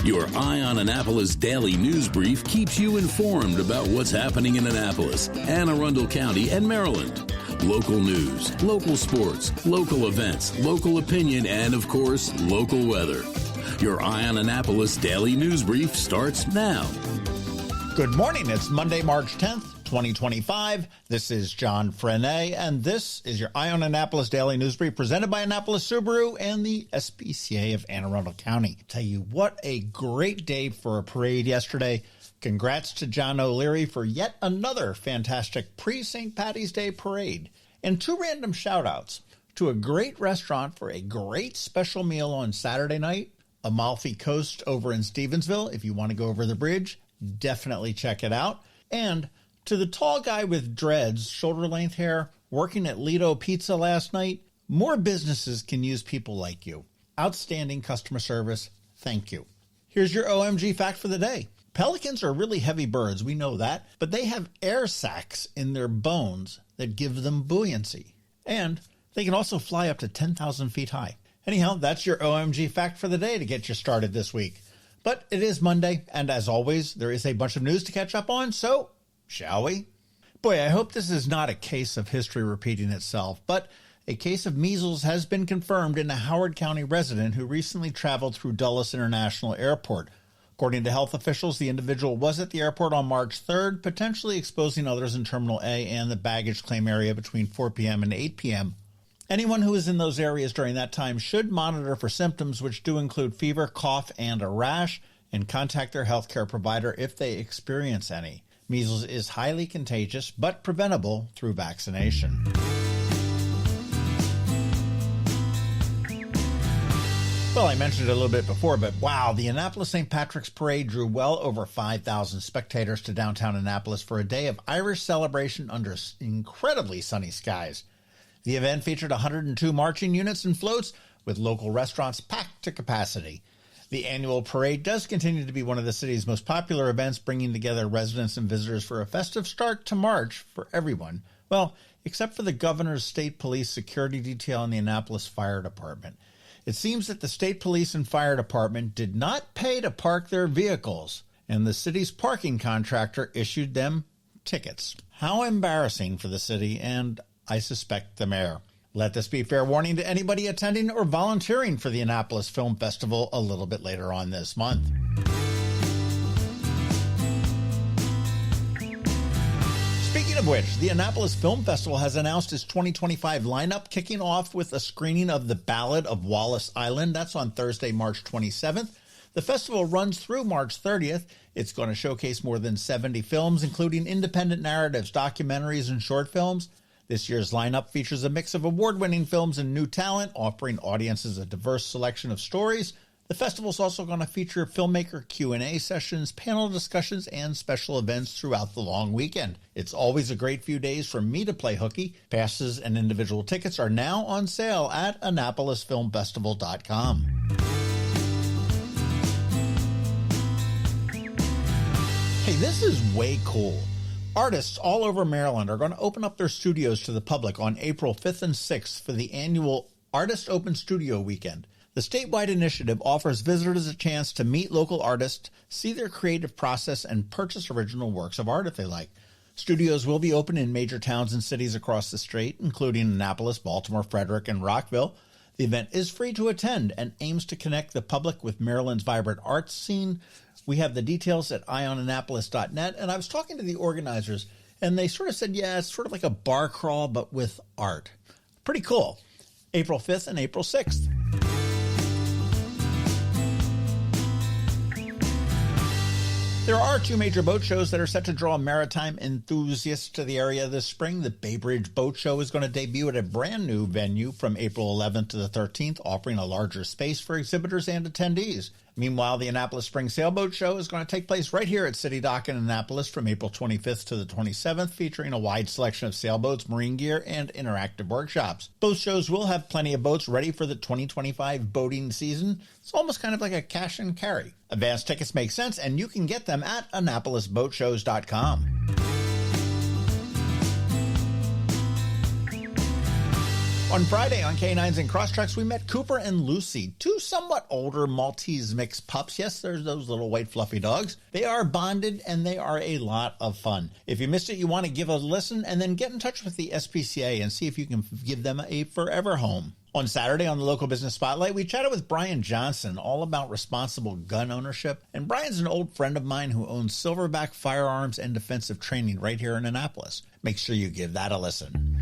Your Eye on Annapolis daily news brief keeps you informed about what's happening in Annapolis, Anne Arundel County, and Maryland. Local news, local sports, local events, local opinion, and, of course, local weather. Your Eye on Annapolis daily news brief starts now. Good morning. It's Monday, March 10th, 2025. This is John Frenaye, and this is your Eye on Annapolis daily news brief presented by Annapolis Subaru and the SPCA of Anne Arundel County. Tell you what, a great day for a parade yesterday. Congrats to John O'Leary for yet another fantastic pre-St. Patty's Day parade. And two random shout-outs to a great restaurant for a great special meal on Saturday night, Amalfi Coast over in Stevensville. If you want to go over the bridge, definitely check it out. And to the tall guy with dreads, shoulder-length hair, working at Lido Pizza last night, more businesses can use people like you. Outstanding customer service. Thank you. Here's your OMG fact for the day. Pelicans are really heavy birds, we know that, but they have air sacs in their bones that give them buoyancy. And they can also fly up to 10,000 feet high. Anyhow, that's your OMG fact for the day to get you started this week. But it is Monday, and as always, there is a bunch of news to catch up on, so shall we? Boy, I hope this is not a case of history repeating itself, but a case of measles has been confirmed in a Howard County resident who recently traveled through Dulles International Airport. According to health officials, the individual was at the airport on March 3rd, potentially exposing others in Terminal A and the baggage claim area between 4 p.m. and 8 p.m. Anyone who is in those areas during that time should monitor for symptoms which do include fever, cough, and a rash, and contact their healthcare provider if they experience any. Measles is highly contagious, but preventable through vaccination. Well, I mentioned it a little bit before, but wow, the Annapolis St. Patrick's Parade drew well over 5,000 spectators to downtown Annapolis for a day of Irish celebration under incredibly sunny skies. The event featured 102 marching units and floats, with local restaurants packed to capacity. The annual parade does continue to be one of the city's most popular events, bringing together residents and visitors for a festive start to March for everyone. Well, except for the governor's state police security detail and the Annapolis Fire Department. It seems that the state police and fire department did not pay to park their vehicles, and the city's parking contractor issued them tickets. How embarrassing for the city and, I suspect, the mayor. Let this be fair warning to anybody attending or volunteering for the Annapolis Film Festival a little bit later on this month. Speaking of which, the Annapolis Film Festival has announced its 2025 lineup, kicking off with a screening of The Ballad of Wallace Island. That's on Thursday, March 27th. The festival runs through March 30th. It's going to showcase more than 70 films, including independent narratives, documentaries, and short films. This year's lineup features a mix of award-winning films and new talent, offering audiences a diverse selection of stories. The festival is also going to feature filmmaker Q&A sessions, panel discussions, and special events throughout the long weekend. It's always a great few days for me to play hooky. Passes and individual tickets are now on sale at AnnapolisFilmFestival.com. Hey, this is way cool. Artists all over Maryland are going to open up their studios to the public on April 5th and 6th for the annual Artist Open Studio Weekend. The statewide initiative offers visitors a chance to meet local artists, see their creative process, and purchase original works of art if they like. Studios will be open in major towns and cities across the state, including Annapolis, Baltimore, Frederick, and Rockville. The event is free to attend and aims to connect the public with Maryland's vibrant arts scene. We have the details at eyeonannapolis.net, and I was talking to the organizers, and they sort of said, yeah, it's sort of like a bar crawl, but with art. Pretty cool. April 5th and April 6th. There are two major boat shows that are set to draw maritime enthusiasts to the area this spring. The Bay Bridge Boat Show is going to debut at a brand new venue from April 11th to the 13th, offering a larger space for exhibitors and attendees. Meanwhile, the Annapolis Spring Sailboat Show is going to take place right here at City Dock in Annapolis from April 25th to the 27th, featuring a wide selection of sailboats, marine gear, and interactive workshops. Both shows will have plenty of boats ready for the 2025 boating season. It's almost kind of like a cash and carry. Advance tickets make sense, and you can get them at AnnapolisBoatShows.com. On Friday on K9s and Crosstracks, we met Cooper and Lucy, two somewhat older Maltese mixed pups. Yes, there's those little white fluffy dogs. They are bonded and they are a lot of fun. If you missed it, you want to give a listen and then get in touch with the SPCA and see if you can give them a forever home. On Saturday on the Local Business Spotlight, we chatted with Brian Johnson all about responsible gun ownership. And Brian's an old friend of mine who owns Silverback Firearms and Defensive Training right here in Annapolis. Make sure you give that a listen.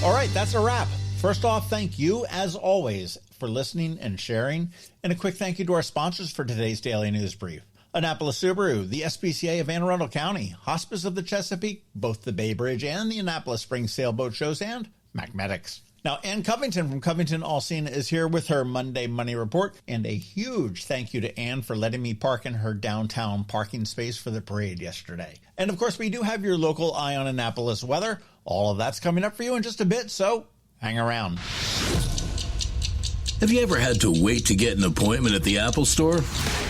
All right, that's a wrap. First off, thank you, as always, for listening and sharing. And a quick thank you to our sponsors for today's Daily News Brief. Annapolis Subaru, the SPCA of Anne Arundel County, Hospice of the Chesapeake, both the Bay Bridge and the Annapolis Spring Sailboat Shows, and Macmedics. Now, Ann Covington from CovingtonAlsina is here with her Monday Money Report, and a huge thank you to Ann for letting me park in her downtown parking space for the parade yesterday. And of course, we do have your local Eye on Annapolis weather. All of that's coming up for you in just a bit, so hang around. Have you ever had to wait to get an appointment at the Apple Store?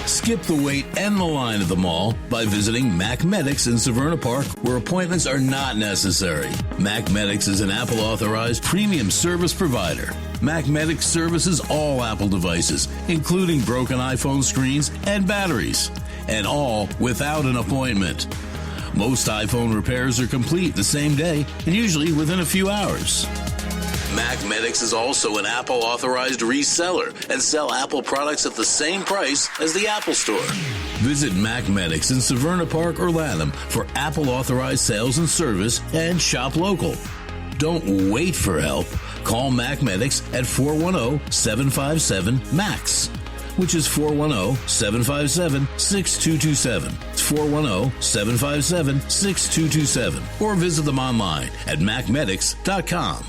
Skip the wait and the line at the mall by visiting Macmedics in Severna Park, where appointments are not necessary. Macmedics is an Apple-authorized premium service provider. Macmedics services all Apple devices, including broken iPhone screens and batteries, and all without an appointment. Most iPhone repairs are complete the same day and usually within a few hours. Macmedics is also an Apple-authorized reseller and sell Apple products at the same price as the Apple Store. Visit Macmedics in Severna Park or Lanham for Apple-authorized sales and service and shop local. Don't wait for help. Call Macmedics at 410-757-MAX, which is 410-757-6227. It's 410-757-6227. Or visit them online at macmedics.com.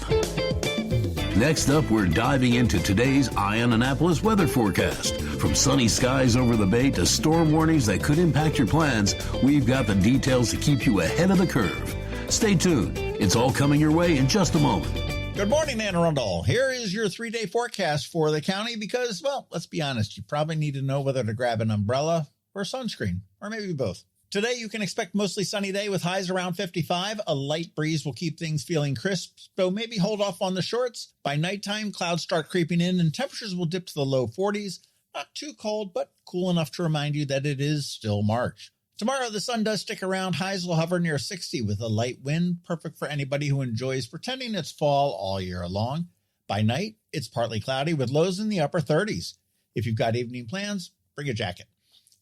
Next up, we're diving into today's Eye on Annapolis weather forecast. From sunny skies over the bay to storm warnings that could impact your plans, we've got the details to keep you ahead of the curve. Stay tuned. It's all coming your way in just a moment. Good morning, Anne Arundel. Here is your 3-day forecast for the county because, well, let's be honest, you probably need to know whether to grab an umbrella or sunscreen, or maybe both. Today, you can expect mostly sunny day with highs around 55. A light breeze will keep things feeling crisp, so maybe hold off on the shorts. By nighttime, clouds start creeping in and temperatures will dip to the low 40s. Not too cold, but cool enough to remind you that it is still March. Tomorrow, the sun does stick around. Highs will hover near 60 with a light wind, perfect for anybody who enjoys pretending it's fall all year long. By night, it's partly cloudy with lows in the upper 30s. If you've got evening plans, bring a jacket.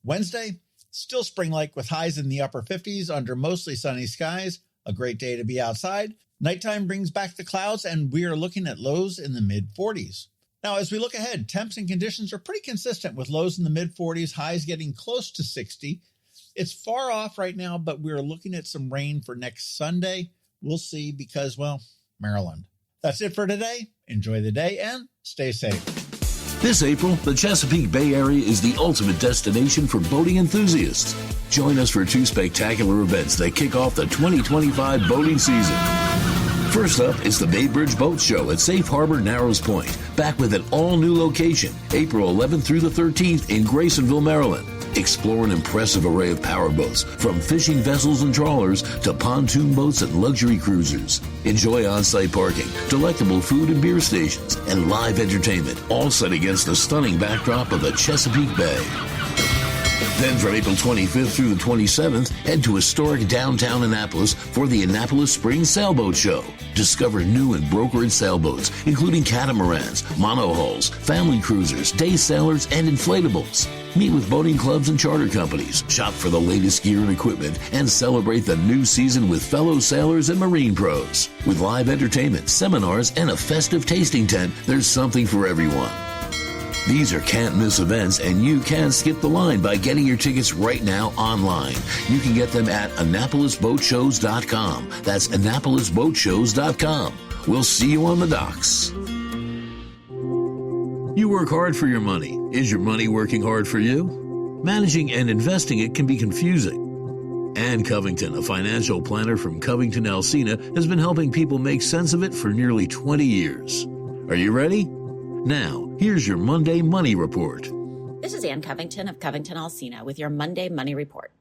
Wednesday, still spring-like with highs in the upper 50s under mostly sunny skies. A great day to be outside. Nighttime brings back the clouds, and we are looking at lows in the mid-40s. Now, as we look ahead, temps and conditions are pretty consistent with lows in the mid-40s, highs getting close to 60. It's far off right now, but we're looking at some rain for next Sunday. We'll see because, well, Maryland. That's it for today. Enjoy the day and stay safe. This April, the Chesapeake Bay Area is the ultimate destination for boating enthusiasts. Join us for 2 spectacular events that kick off the 2025 boating season. First up is the Bay Bridge Boat Show at Safe Harbor Narrows Point, back with an all-new location, April 11th through the 13th in Graysonville, Maryland. Explore an impressive array of powerboats, from fishing vessels and trawlers to pontoon boats and luxury cruisers. Enjoy on-site parking, delectable food and beer stations, and live entertainment, all set against the stunning backdrop of the Chesapeake Bay. Then from April 25th through the 27th, head to historic downtown Annapolis for the Annapolis Spring Sailboat Show. Discover new and brokered sailboats, including catamarans, monohulls, family cruisers, day sailors, and inflatables. Meet with boating clubs and charter companies, shop for the latest gear and equipment, and celebrate the new season with fellow sailors and marine pros. With live entertainment, seminars, and a festive tasting tent, there's something for everyone. These are can't-miss events, and you can skip the line by getting your tickets right now online. You can get them at AnnapolisBoatShows.com. That's AnnapolisBoatShows.com. We'll see you on the docks. You work hard for your money. Is your money working hard for you? Managing and investing it can be confusing. Ann Covington, a financial planner from CovingtonAlsina, has been helping people make sense of it for nearly 20 years. Are you ready? Now, here's your Monday Money Report. This is Ann Covington of CovingtonAlsina with your Monday Money Report.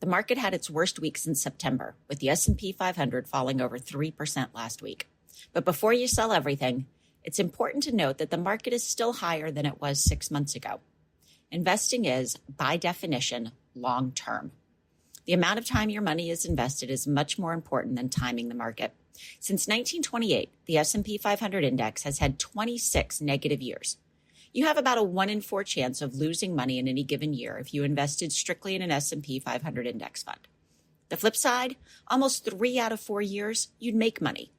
The market had its worst week since September, with the S&P 500 falling over 3% last week. But before you sell everything, it's important to note that the market is still higher than it was 6 months ago. Investing is, by definition, long-term. The amount of time your money is invested is much more important than timing the market. Since 1928, the S&P 500 index has had 26 negative years. You have about a 1 in 4 chance of losing money in any given year if you invested strictly in an S&P 500 index fund. The flip side, almost 3 out of 4 years, you'd make money.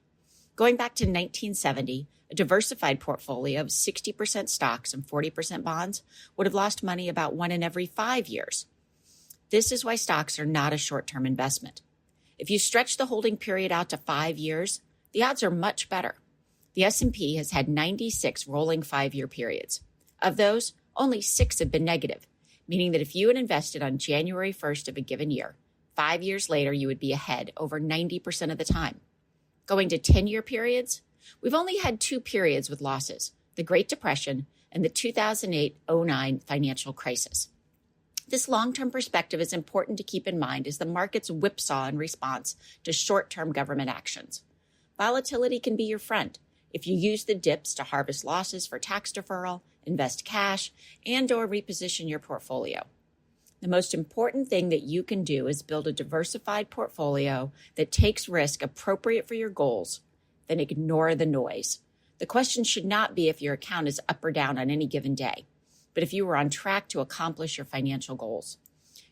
Going back to 1970, a diversified portfolio of 60% stocks and 40% bonds would have lost money about 1 in every 5 years. This is why stocks are not a short-term investment. If you stretch the holding period out to 5 years, the odds are much better. The S&P has had 96 rolling 5-year periods. Of those, only 6 have been negative, meaning that if you had invested on January 1st of a given year, 5 years later you would be ahead over 90% of the time. Going to 10-year periods, we've only had 2 periods with losses, the Great Depression and the 2008-09 financial crisis. This long-term perspective is important to keep in mind as the markets whipsaw in response to short-term government actions. Volatility can be your friend if you use the dips to harvest losses for tax deferral, invest cash, and/or reposition your portfolio. The most important thing that you can do is build a diversified portfolio that takes risk appropriate for your goals, then ignore the noise. The question should not be if your account is up or down on any given day, but if you are on track to accomplish your financial goals.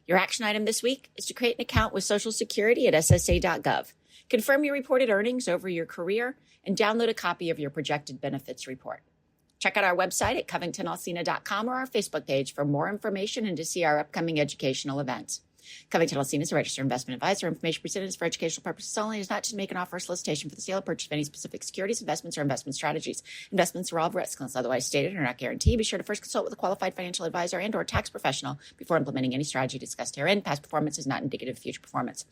Your action item this week is to create an account with Social Security at SSA.gov. Confirm your reported earnings over your career and download a copy of your projected benefits report. Check out our website at CovingtonAlsina.com or our Facebook page for more information and to see our upcoming educational events. CovingtonAlsina is a registered investment advisor. Information presented is for educational purposes only. It is not to make an offer or solicitation for the sale or purchase of any specific securities, investments, or investment strategies. Investments involve risks unless otherwise stated and are not guaranteed. Be sure to first consult with a qualified financial advisor and/or tax professional before implementing any strategy discussed herein. Past performance is not indicative of future performance.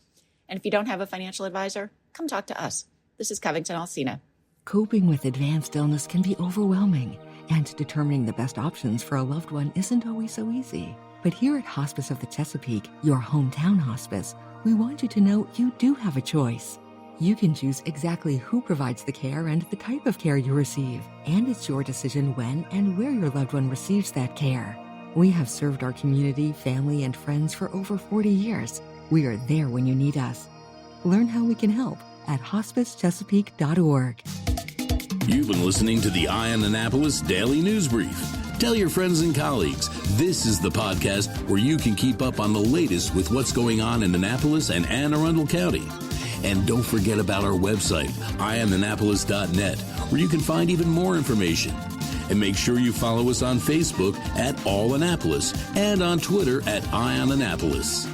And if you don't have a financial advisor, come talk to us. This is CovingtonAlsina. Coping with advanced illness can be overwhelming, and determining the best options for a loved one isn't always so easy. But here at Hospice of the Chesapeake, your hometown hospice, we want you to know you do have a choice. You can choose exactly who provides the care and the type of care you receive, and it's your decision when and where your loved one receives that care. We have served our community, family, and friends for over 40 years. We are there when you need us. Learn how we can help at hospicechesapeake.org. You've been listening to the Eye on Annapolis Daily News Brief. Tell your friends and colleagues, this is the podcast where you can keep up on the latest with what's going on in Annapolis and Anne Arundel County. And don't forget about our website, eyeonannapolis.net, where you can find even more information. And make sure you follow us on Facebook at All Annapolis and on Twitter at Eye on Annapolis.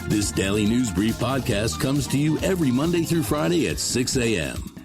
This Daily News Brief podcast comes to you every Monday through Friday at 6 a.m.